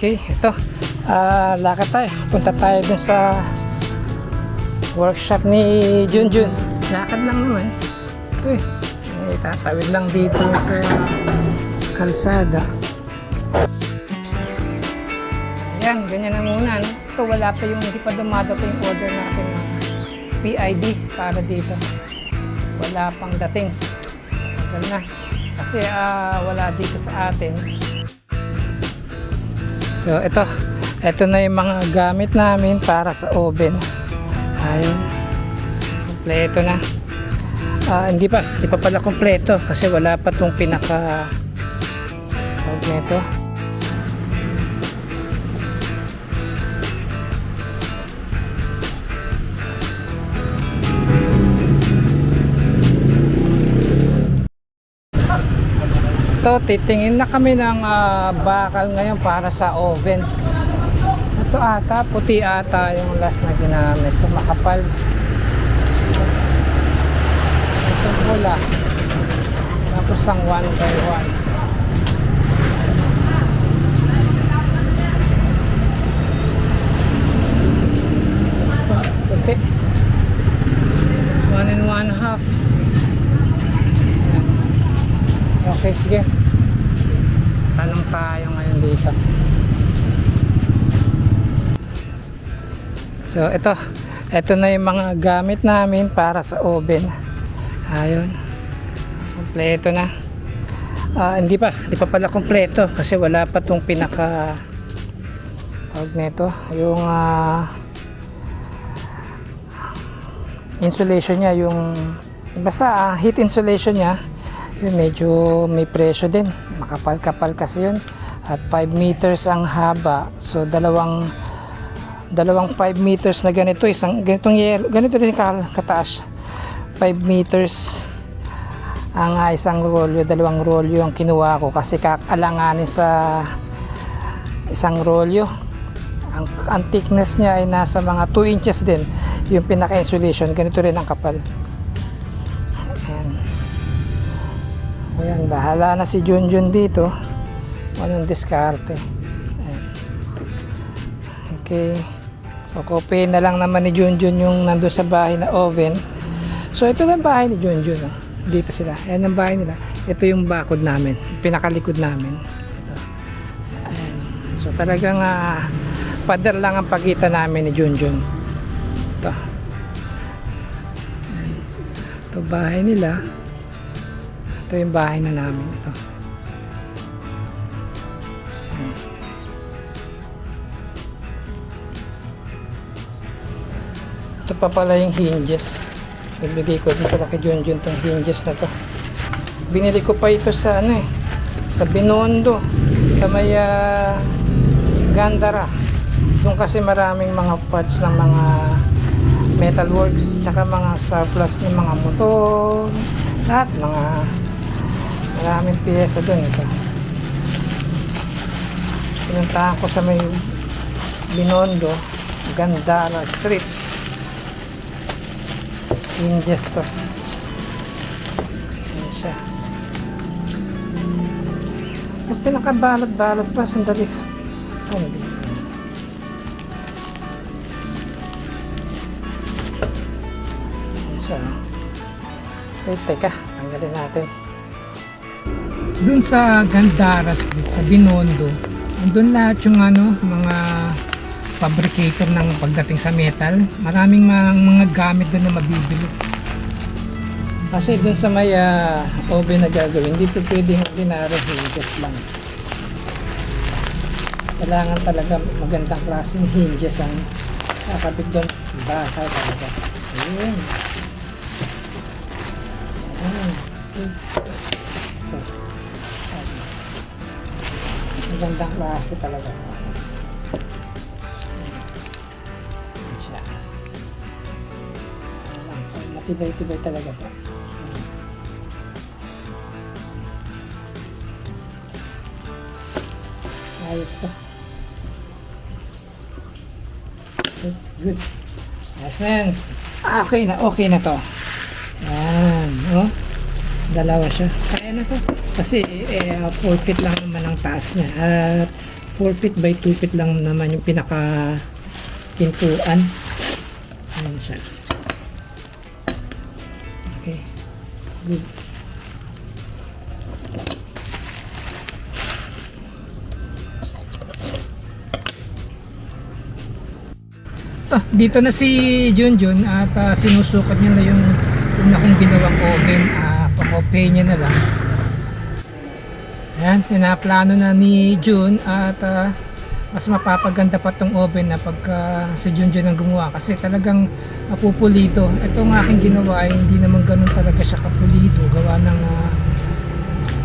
Okay, ito. Lakad tayo. Punta tayo dun sa workshop ni Junjun. Lakad lang naman. Ito eh. Tatawid lang dito sa kalsada. Ayan, ganyan na muna. No? Ito, wala pa yung, hindi pa dumadating yung order natin ng PID para dito. Wala pang dating. Tagal na. Kasi wala dito sa atin. So, ito na yung mga gamit namin para sa oven. Ayun. Kompleto na. Hindi pa pala kompleto kasi wala pa tong pinaka nito. Ito, titingin na kami ng bakal ngayon para sa oven. Ito ata, puti ata yung last na ginamit. Ito makapal. Ito pula. Tapos ang 1 by 1. Ito, puti. 1 and 1/2. Okay, sige. Tanong tayo ngayon dito. So, ito na yung mga gamit namin para sa oven. Ayun. Kompleto na. Hindi pa pala kompleto kasi wala pa tong pinaka tawag nito, yung insulation niya, yung basta heat insulation niya. Yun, medyo may presyo din, makapal-kapal kasi yun, at 5 meters ang haba. So dalawang 5 meters na ganito, isang ganitong yero, ganito rin kataas, 5 meters ang isang rolyo, dalawang rolyo ang kinuha ko kasi kakalanganin sa isang rolyo. Ang thickness niya ay nasa mga 2 inches din yung pinaka insulation, ganito rin ang kapal. So yan, bahala na si Junjun dito anong diskarte. Ayan. Okay, kukupiin na lang naman ni Junjun yung nandun sa bahay na oven. So ito lang bahay ni Junjun, oh. Dito sila, ayan ang bahay nila. Ito yung bakod namin, pinakalikod namin. Ito. Ayan. So talagang pader lang ang pagitan namin ni Junjun. Ito. Ayan. Ito bahay nila. Ito yung bahay na namin ito. Ito pa pala yung hinges. Ibigay ko din pala kay Junjun itong hinges na to. Binili ko pa ito sa sa Binondo, sa may Gandara. Doon kasi maraming mga parts ng mga metalworks, tsaka mga surplus ng mga motor, lahat mga maraming piyesa doon. Ito pinuntahan ko sa may Binondo, Gandara Street. Hinges to. Ayan siya. At pinakabalot-balot pa, sandali. Ayan siya. Wait, teka, tanggalin natin. Dun sa Gandara Street, sa Binondo, doon lahat yung mga fabricator ng pagdating sa metal. Maraming mga gamit doon na mabibili. Kasi doon sa may oven na gagawin, dito pwedeng ordinary hinges lang. Kailangan talaga magandang klaseng hinges ang kakabit doon. Bakal talaga. Ayun. Magandang klase talaga. Siya. Matibay-tibay talaga to. Ayos to. Good. Ayos na yan. Okay na to. Yan. Oh. Dalawa siya. Kaya na to. Kasi 4 feet lang naman ang taas niya. At 4 feet by 2 feet lang naman yung pinaka pintuan. Ayan siya. Okay. Good. Dito na si Junjun at sinusukat niya na yung una kong ginawang oven. Pang-open niya na lang. Ayan, pinaplano na ni Jun at mas mapapaganda pa tong oven na pagka si Junjun ang gumawa kasi talagang mapupulido. Itong aking ginawa ay hindi naman ganun talaga siya kapulido. Gawa ng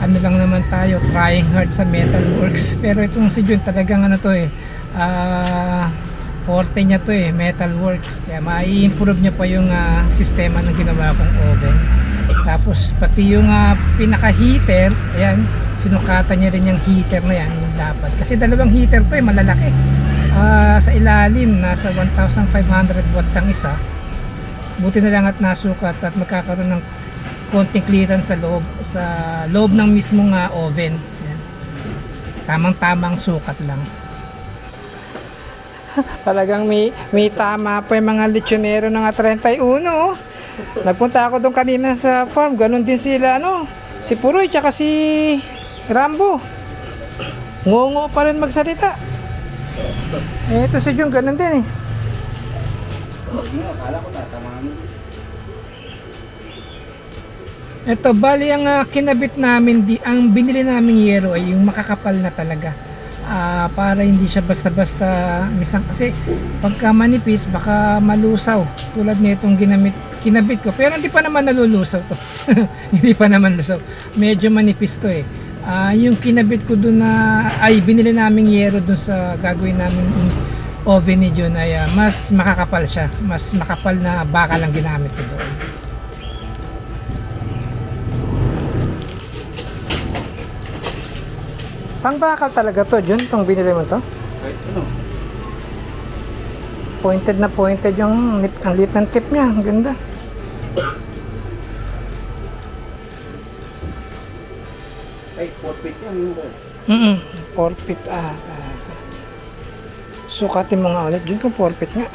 ano lang naman tayo, trying hard sa metal works. Pero itong si Jun talagang ano to forte niya to metal works. Kaya mai-improve niya pa yung sistema ng ginawa kong oven. Tapos pati yung pinaka heater, ayan, sinukatan niya rin yung heater na yan, yung dapat. Kasi dalawang heater to malalaki. Sa ilalim nasa 1,500 watts ang isa. Buti na lang at nasukat at magkakaroon ng konting clearance sa loob ng mismong oven. Ayan. Tamang-tamang sukat lang. Talagang may tama pa yung mga lechonero ng 31. Nagpunta ako doon kanina sa farm, ganun din sila si Puroy tsaka si Rambo. Ngongo pa rin magsalita. Ito si Jun, ganun din Ito, bali ang kinabit namin, ang binili namin yero ay yung makakapal na talaga. Para hindi siya basta-basta misang kasi pagka manipis baka malusaw tulad nitong kinabit ko, pero hindi pa naman nalulusaw to. Hindi pa naman lusaw, medyo manipis to yung kinabit ko dun ay binili naming yero dun sa gagawin namin oven ni John ay mas makakapal siya, mas makapal na bakal ang ginamit ko doon. Pang bakal talaga to, Jun, itong binili mo to? Pointed na pointed yung ang liit ng tip niya, ang ganda. Ay, 4 feet yan yung 4 feet sukatin mo nga ulit, Jun, kung 4 feet nga.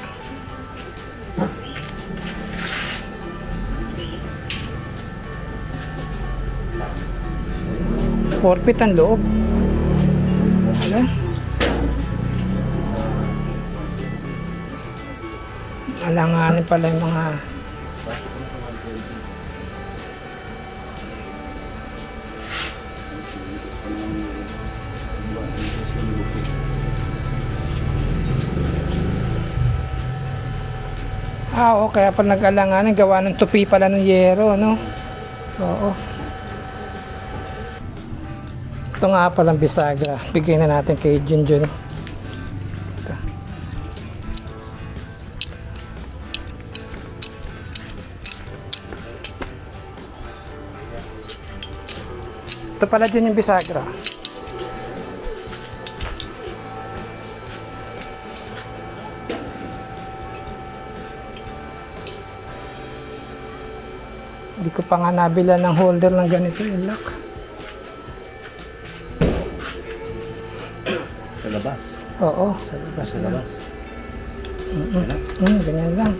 Feet ang loob. Alanganin pala yung mga kaya pala nag-alanganin, gawa ng tupi pala ng yero, Oo. Ito nga palang bisagra. Bigyan na natin kay Junjun. Ito pala dyan yung bisagra. Hindi ko pa nga nabila ng holder ng ganito yung lock. sa labas. Oo, sa labas lang. Ganyan lang.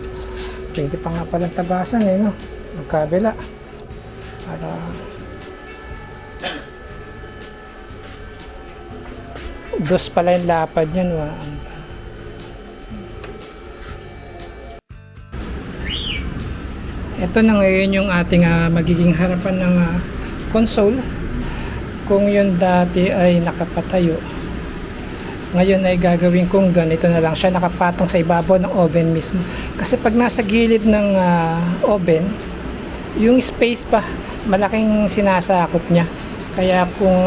Pwede pa nga palang tabasan magkabila. Para dos pala yung lapad yan. Ito na ngayon yung ating magiging harapan ng console. Kung yun dati ay nakapatayo, ngayon ay gagawin kong ganito na lang siya, nakapatong sa ibabaw ng oven mismo. Kasi pag nasa gilid ng oven, yung space pa, malaking sinasakop niya. Kaya kung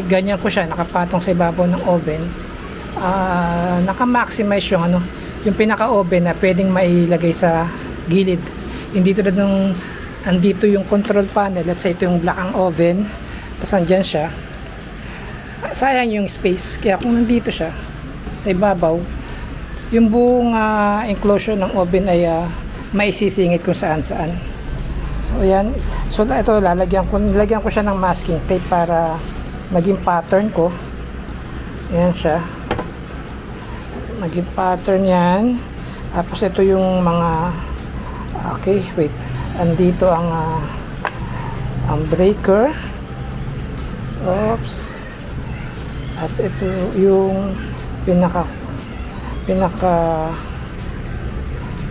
ganyan ko siya, nakapatong sa ibabaw ng oven, naka-maximize yung pinaka-oven na pwedeng mailagay sa gilid. Hindi tulad ng andito yung control panel, let's say ito yung black ang oven, tapos andyan siya, sayang yung space. Kaya kung nandito siya sa ibabaw, yung buong enclosure ng oven ay maisisingit kung saan saan. So ayan, so ito nilagyan ko siya ng masking tape para maging pattern ko. Ayan siya. Naging pattern yan. Tapos ito yung mga, okay, wait. Andito ang breaker. Oops. At ito yung pinaka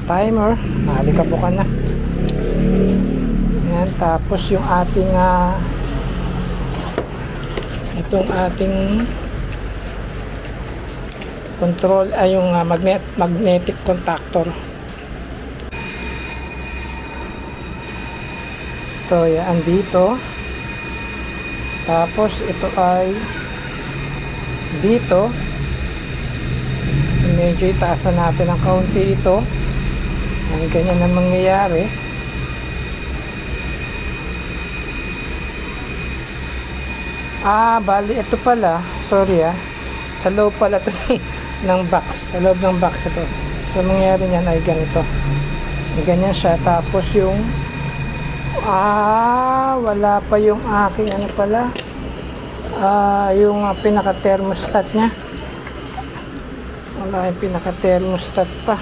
timer. Halikabukan na. Ayan, tapos yung ating itong ating control ay yung magnetic contactor. Ito yan dito. Tapos ito ay dito. Medyo itaasan natin ng kaunti ito. Yan, ganyan ang mangyayari. Bali ito pala, sorry sa loob pala ito ng box, sa loob ng box ito. So mangyayari niyan ay ganito. Ganyan siya, tapos yung wala pa yung aking ano pala, yung pinaka thermostat nya. Wala yung pinaka thermostat pa,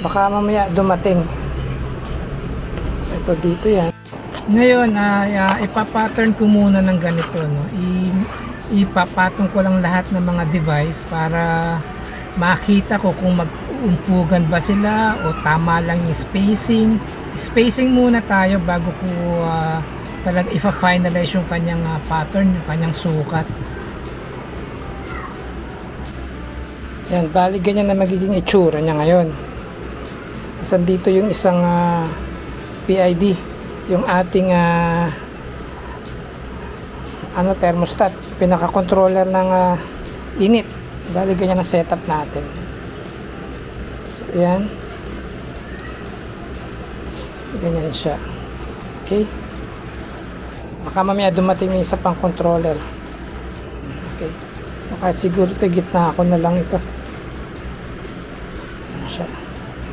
baka mamaya dumating. Ito dito yan. Ngayon, ipapattern ko muna ng ganito, no? Ipapatong ko lang lahat ng mga device para makita ko kung mag-umpugan ba sila o tama lang yung spacing. Spacing muna tayo bago ko talaga ifa-finalize yung kanyang pattern, yung kanyang sukat. Yan, bali ganyan na magiging itsura niya ngayon. Kasi dito yung isang PID, yung ating thermostat, pinaka-controller ng init. Bali ganyan ang setup natin. So yan, ganyan siya. Okay, baka mamaya dumating na isa pang controller. Okay, so, kahit siguro ito gitna ako na lang ito. Yan siya.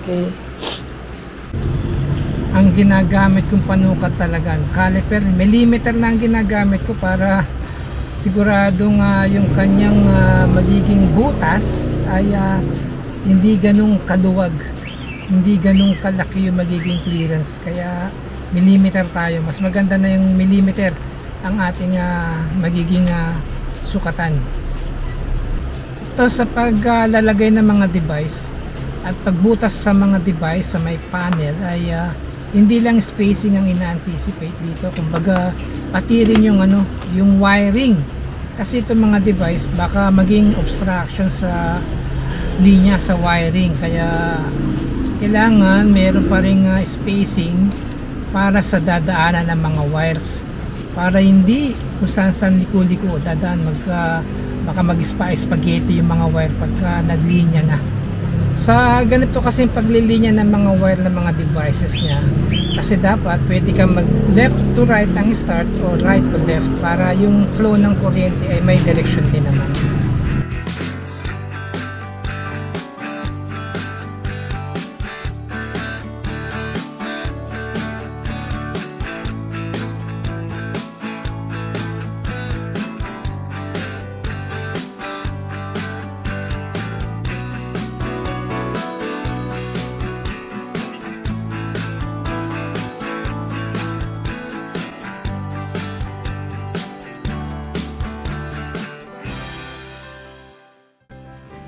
Okay, ang ginagamit kong panukat talaga caliper, millimeter na ang ginagamit ko para siguradong yung kanyang magiging butas ay hindi ganong kaluwag, hindi ganong kalaki yung magiging clearance. Kaya millimeter tayo, mas maganda na yung millimeter ang ating magiging sukatan. Ito sa paglalagay ng mga device at pagbutas sa mga device sa may panel ay hindi lang spacing ang ina-anticipate dito, kumbaga pati rin yung yung wiring, kasi itong mga device baka maging obstruction sa linya sa wiring, kaya kailangan meron pa ring spacing para sa dadaanan ng mga wires, para hindi kung saan liko-liko dadaan, baka mag-spaghetti yung mga wire pagka naglinya na. Sa ganito kasing paglilinya ng mga wire ng mga devices niya, kasi dapat pwede kang mag left to right ang start or right to left para yung flow ng kuryente ay may direction din naman.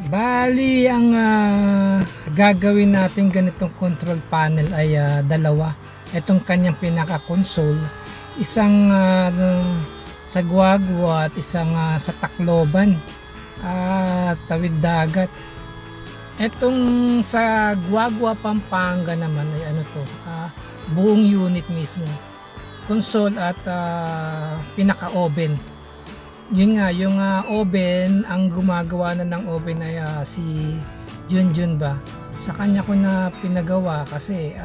Bali, ang gagawin natin ganitong control panel ay dalawa. Itong kanyang pinaka-console, isang sa Guagua at isang sa Tacloban, tawid dagat. Itong sa Guagua, Pampanga naman ay buong unit mismo, console at pinaka-oven. Yun nga, yung oven, ang gumagawa na ng oven ay si Junjun ba. Sa kanya ko na pinagawa kasi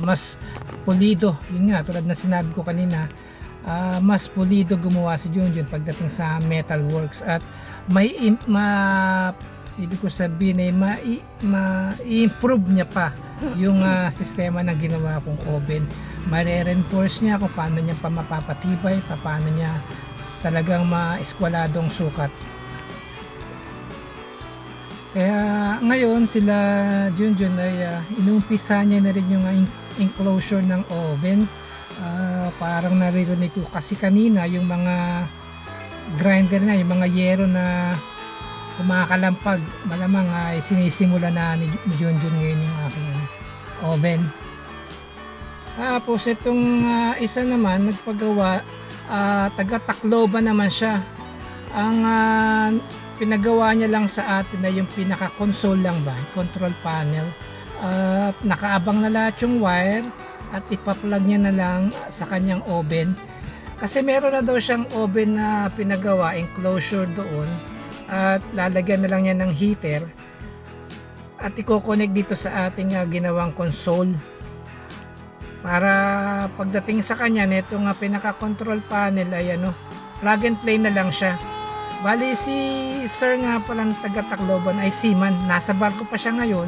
mas pulido. Yun nga, tulad na sinabi ko kanina, mas pulido gumawa si Junjun pagdating sa metalworks, at may ibig ko sabihin ay ma-improve niya pa yung sistema na ginawa kong oven. Mare-reinforce niya kung paano niya pa mapapatibay, paano niya talagang ma-eskwaladong sukat. Kaya ngayon sila Junjun ay inumpisa niya na rin yung enclosure ng oven. Parang naririnig ko kasi kanina yung mga grinder na, yung mga yero na kumakalampag, malamang ay sinisimula na ni Junjun ngayon yung aking oven. Tapos itong isa naman nagpagawa, taga Tacloban naman siya. Ang pinagawa niya lang sa atin na yung pinaka console lang ba, control panel, at nakaabang na lahat yung wire at ipa-plug niya na lang sa kanyang oven. Kasi meron na daw siyang oven na pinagawa, enclosure doon, at lalagyan na lang niya ng heater at i-connect dito sa ating ginawang console para pagdating sa kanya nito nga pinaka control panel ay plug and play na lang siya. Bali si sir nga pala ng taga Tacloban ay seaman, nasa barko pa siya ngayon.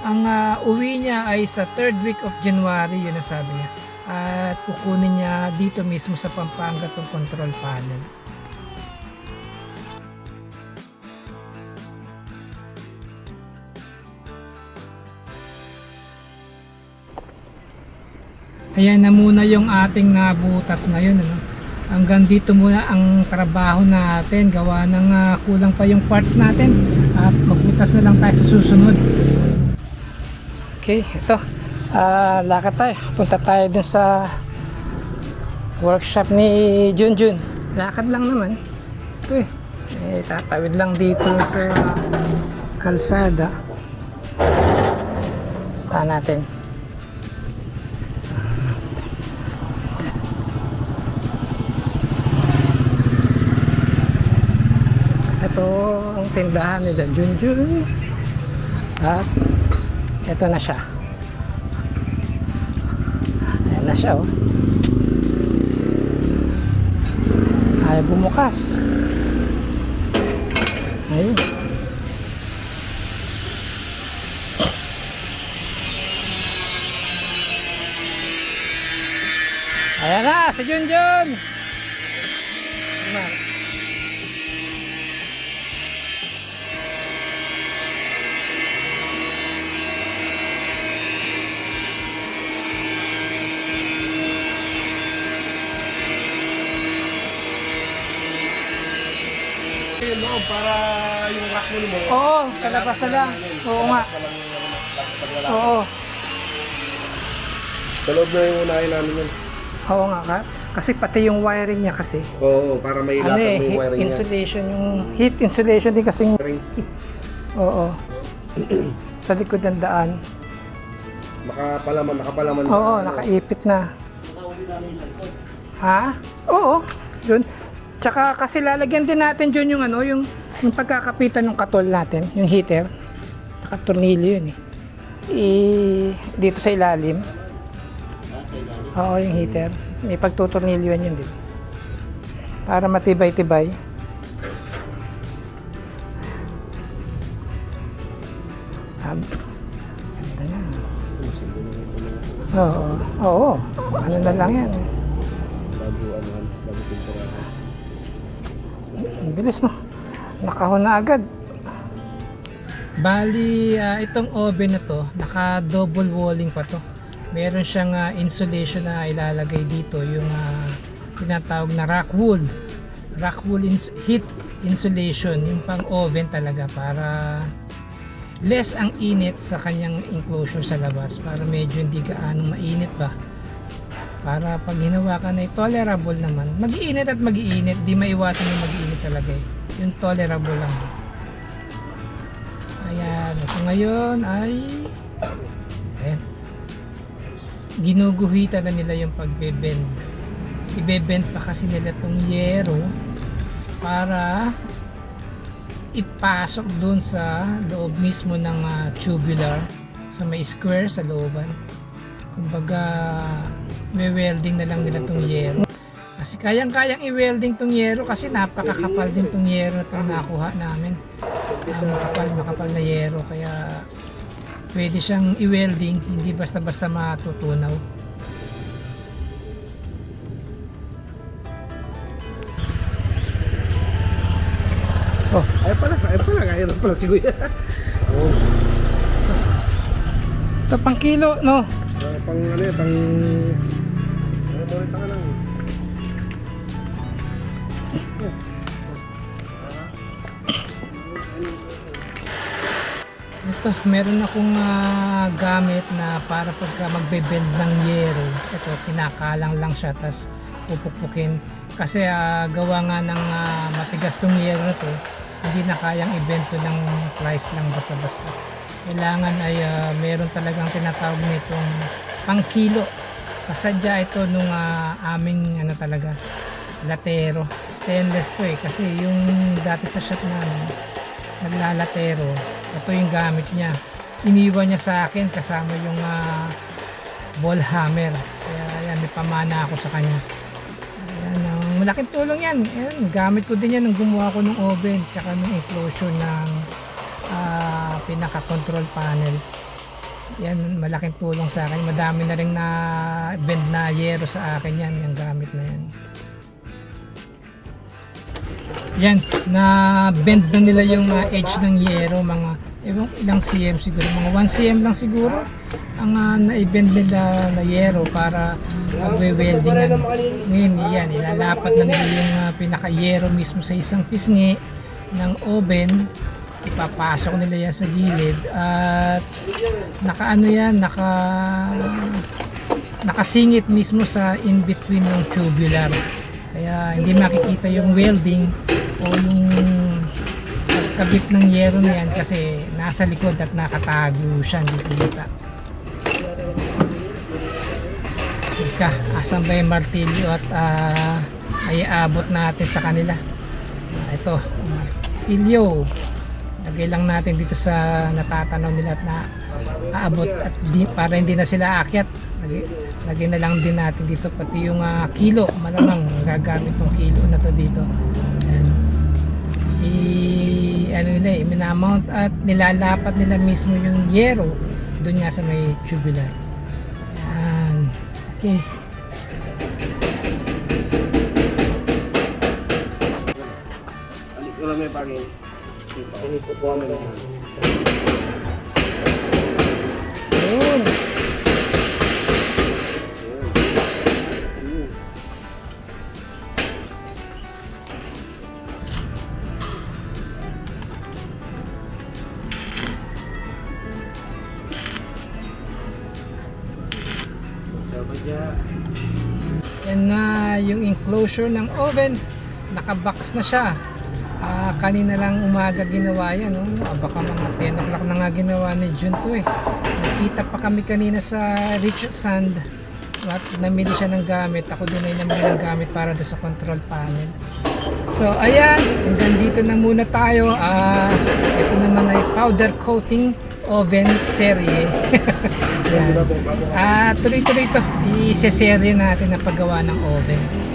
Ang uwi niya ay sa 3rd week of January, yun ang sabi niya, at kukunin niya dito mismo sa Pampanga tong control panel. Ayan na muna yung ating nabutas ngayon, hanggang dito muna ang trabaho natin, gawa ng kulang pa yung parts natin at magbutas na lang tayo sa susunod. Okay, ito lakad tayo, punta tayo dun sa workshop ni Junjun. Lakad lang naman ito tatawid lang dito sa kalsada. Punta natin. Ito ang tindahan nila Junjun at ito na siya. Ayan na siya ay bumukas. Ayun. Ayan na si Junjun. Yung loob para yung rack mo. Oo, kalabas na lang. Oo nga. Oo. Sa loob na yung unahin namin yun. Oo nga ka. Kasi pati yung wiring niya kasi. Oo, para may latag mo yung wiring niya. Insulation, yung heat insulation din kasi. Oo. Sa likod ng daan. Nakapalaman. Oo, nakaipit na. Ha? Oo. Yun. Tsaka kasi lalagyan din natin dyan yung yung pagkakapitan ng katol natin, yung heater. Nakatornilyo yun dito sa ilalim. Oo, yung heater. May pagtutornilyo yun din. Para matibay-tibay. Ganda na. Oo. Ano na lang yan. Ang bilis no. Nakahon na agad. Bali, itong oven na to, naka double walling pa to. Meron siyang insulation na ilalagay dito, yung tinatawag na rock wool heat insulation, yung pang oven talaga, para less ang init sa kanyang enclosure sa labas, para medyo hindi gaano mainit ba, para pag ginawa ka na tolerable naman. Mag-iinit at mag-iinit, di maiwasan yung mag-iinit talaga yung tolerable lang. Ayan, ito ngayon ay ayan, ginuguhitan na nila yung pagbebend. Ibebend pa kasi nila tong yero para ipasok dun sa loob mismo ng tubular, sa may square sa looban. Kumbaga may welding na lang nila tong yero. Kasi kayang-kayang i-welding tong yero kasi napakakapal din tong yero na itong nakuha namin. Makapal na yero, kaya pwede siyang i-welding, hindi basta-basta matutunaw. Ay pala, ayun pala si Kuya. Oo. Ito pang kilo, no? Pang ano yan, pang... Ano mo rin ka lang. Ito, meron akong gamit na para pagka magbe-bend ng yero. Ito, kinakalang lang siya, tapos pupukpukin. Kasi gawa nga ng matigas tong yero na to, hindi na kayang i-bend to ng price lang basta-basta. Kailangan ay meron talagang tinatawag nitong pang kilo. Kasadya ito nung aming ano talaga, latero. Stainless to eh, kasi yung dati sa shop namin, naglalatero, ito yung gamit niya. Iniwan niya sa akin kasama yung ball hammer. Kaya yan, may pamana ako sa kanya. Ayan, malaking tulong yan. Ayan, gamit ko din yan nung gumawa ko ng oven tsaka ng enclosure ng pinaka-control panel. Yan, malaking tulong sa akin. Madami na rin na bend na yero sa akin yan, yung gamit na yan. Yan, na bend na nila yung edge ng yero, mga ilang cm siguro, mga 1 cm lang siguro ang na-bend nila na yero para magwe-weldingan. Ngayon yan, ilalapat na nila yung pinaka-yero mismo sa isang pisngi ng oven, ipapasok nila yan sa gilid at nakaano yan, nakasingit mismo sa in between ng tubular, kaya hindi makikita yung welding o yung pagkabit ng yero na yan kasi nasa likod at nakatago siya, hindi kita. Ika, asan ba yung martilyo at ay aabot natin sa kanila. Ito, martilyo. Lagay lang natin dito sa natatanaw nila at aabot at para hindi na sila aakyat. Lagay na lang din natin dito pati yung kilo, malamang gagamit ng kilo na to dito. Ayan. Ano nila, minamount at nilalapat nila mismo yung yero doon nga sa may tubular. Ayan. Okay. Ano ko lang may pagin. Ini po po naman. Ayun. Yan na yung enclosure ng oven, nakabox na siya. Kanina lang umaga ginawa yan, no? Baka mga 10 o'clock na nga ginawa ni Jun to eh. Nakita pa kami kanina sa Rich Sand at namili siya ng gamit. Ako din ay namili ng gamit para doon sa control panel. So ayan, hanggang dito na muna tayo. Ito naman ay powder coating oven serie. Tuloy-tuloy ito, i-serie natin ang paggawa ng oven.